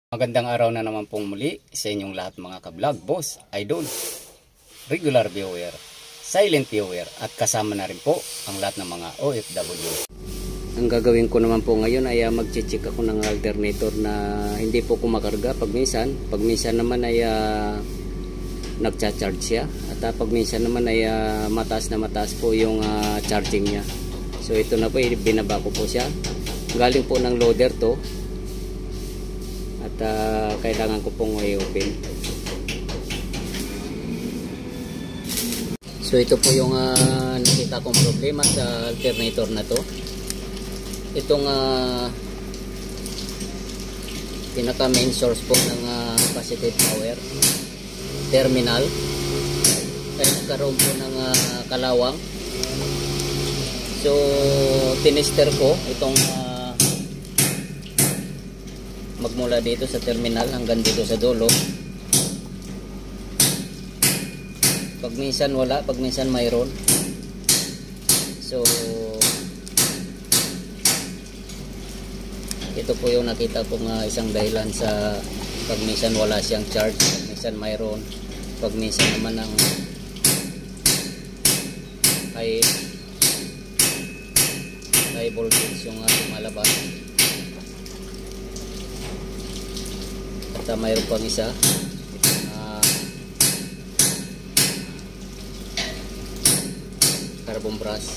Magandang araw na naman pong muli sa inyong lahat mga ka-vlog, boss, idol, regular viewer, silent viewer at kasama na rin po ang lahat ng mga OFW. Ang gagawin ko naman po ngayon ay mag-check ako ng alternator na hindi po kumakarga pag minsan naman ay nagcha-charge siya at pag minsan naman ay mataas na mataas po yung charging niya. So ito na po, binaba ko po siya. Galing po ng loader to. At kailangan ko pong i-open. So ito po yung nakita kong problema sa alternator na to. Itong pinaka main source po ng positive power terminal ay nagkaroon po ng kalawang. So tinester ko itong magmula dito sa terminal hanggang dito sa dulo. Pag minsan wala, pag minsan mayroon. So ito po yung nakita kong isang dahilan sa pag minsan wala siyang charge, pag minsan mayroon, pag minsan naman ang high voltage yung lumalabas. At mayroon pang isa carbon brush,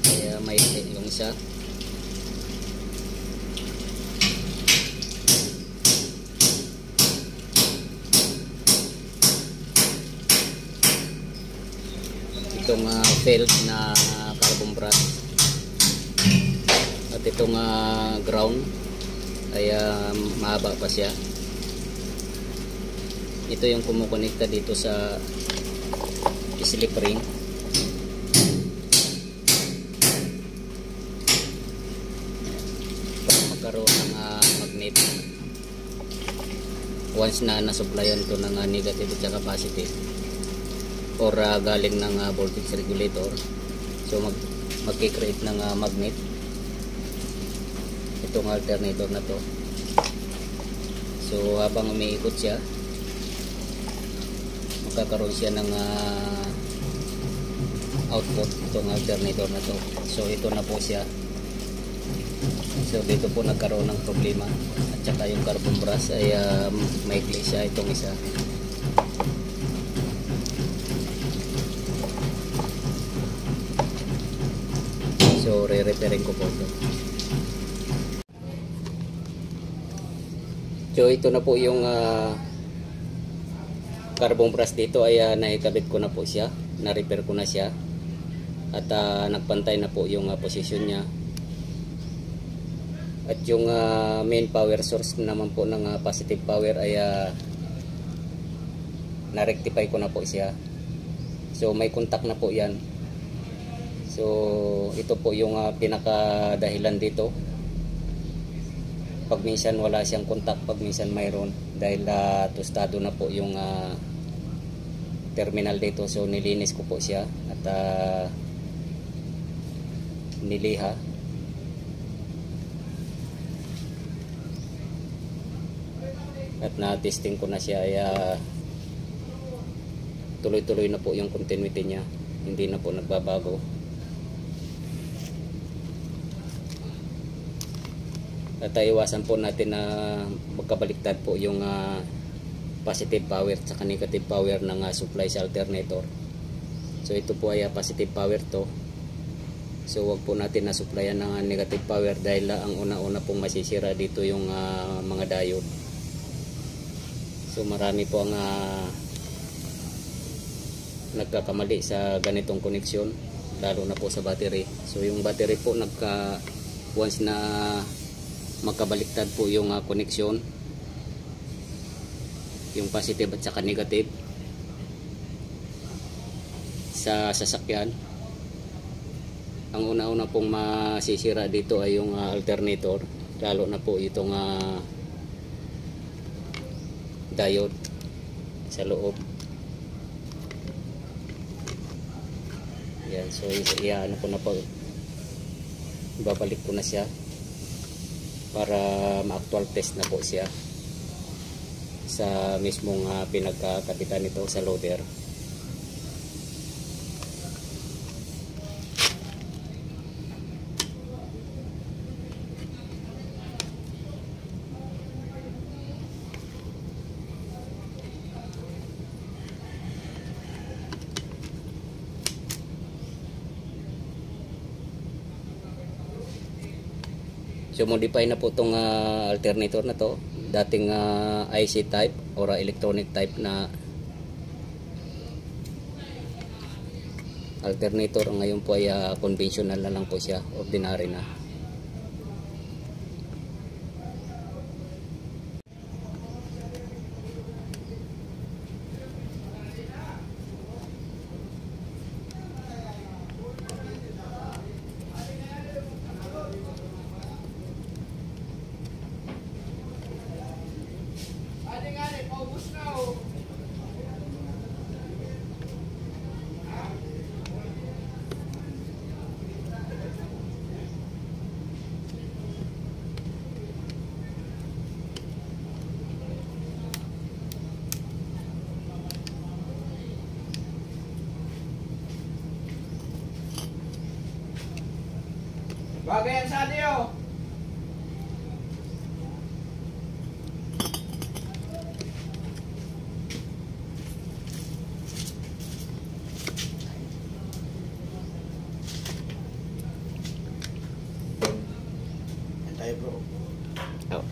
kaya may yung isa. Itong failed na carbon brush at itong ground ay mahaba pa siya. Ito yung kumukonekta dito sa slip ring. Para magkaroon ng magnet once na nasupplyan to ng negative at saka positive or galing ng voltage regulator. So magkikreate ng magnet itong alternator na to. So habang umiikot siya, magkakaroon siya ng output itong alternator na to. So ito na po siya. So dito po nagkaroon ng problema at saka yung carbon brush ay maikli siya itong isa. So re-repairing ko po ito. So ito na po yung carbon brush dito ay naikabit ko na po siya, na-repair ko na siya at nagpantay na po yung position niya. At yung main power source naman po ng positive power ay na-rectify ko na po siya. So may contact na po yan. So ito po yung pinaka dahilan dito. Pag minsan wala siyang contact, pag minsan mayroon, dahil tostado na po yung terminal dito. So nilinis ko po siya at niliha. At na-testing ko na siya ay tuloy-tuloy na po yung continuity niya, hindi na po nagbabago. At iwasan po natin na magkabaliktad po yung positive power at negative power ng supply sa alternator. So ito po ay positive power to. So wag po natin na supplyan ng negative power dahil ang una-una pong masisira dito yung mga diode. So marami po ang nagkakamali sa ganitong koneksyon, lalo na po sa battery. So yung battery po once na magkabaliktad po yung koneksyon, yung positive at saka negative sa sasakyan, ang una-una pong masisira dito ay yung alternator, lalo na po itong diode sa loob. Yan, so ano ko na po, babalik ko na siya. para ma-actual test na po siya sa mismong pinagkakabitan nito sa loader. So modify na po itong alternator na to, dating IC type or electronic type na alternator. Ngayon po ay conventional na lang po siya, ordinary na. Bagay yan sa adiyo. Yan tayo bro. Oh.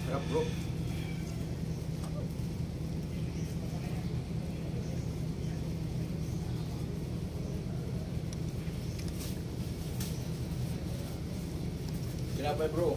Harap bro. Tinapay bro.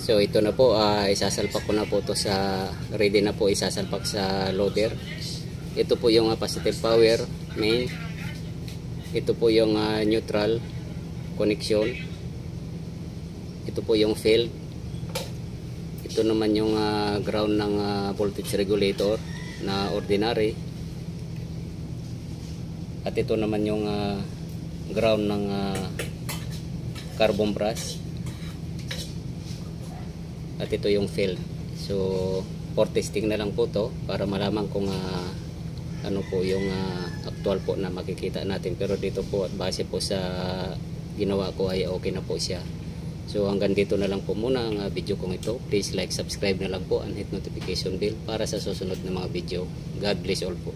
So ito na po, isasalpak ko na po to sa, ready na po isasalpak sa loader. Ito po yung positive power main. Ito po yung neutral connection. Ito po yung field. Ito naman yung ground ng voltage regulator na ordinary. At ito naman yung ground ng carbon brush. At ito yung field. So for testing na lang po to para malaman kung ano po yung actual po na makikita natin. Pero dito po at base po sa ginawa ko ay okay na po siya. So hanggang dito na lang po muna ang video kong ito. Please like, subscribe na lang po and hit notification bell para sa susunod na mga video. God bless all po.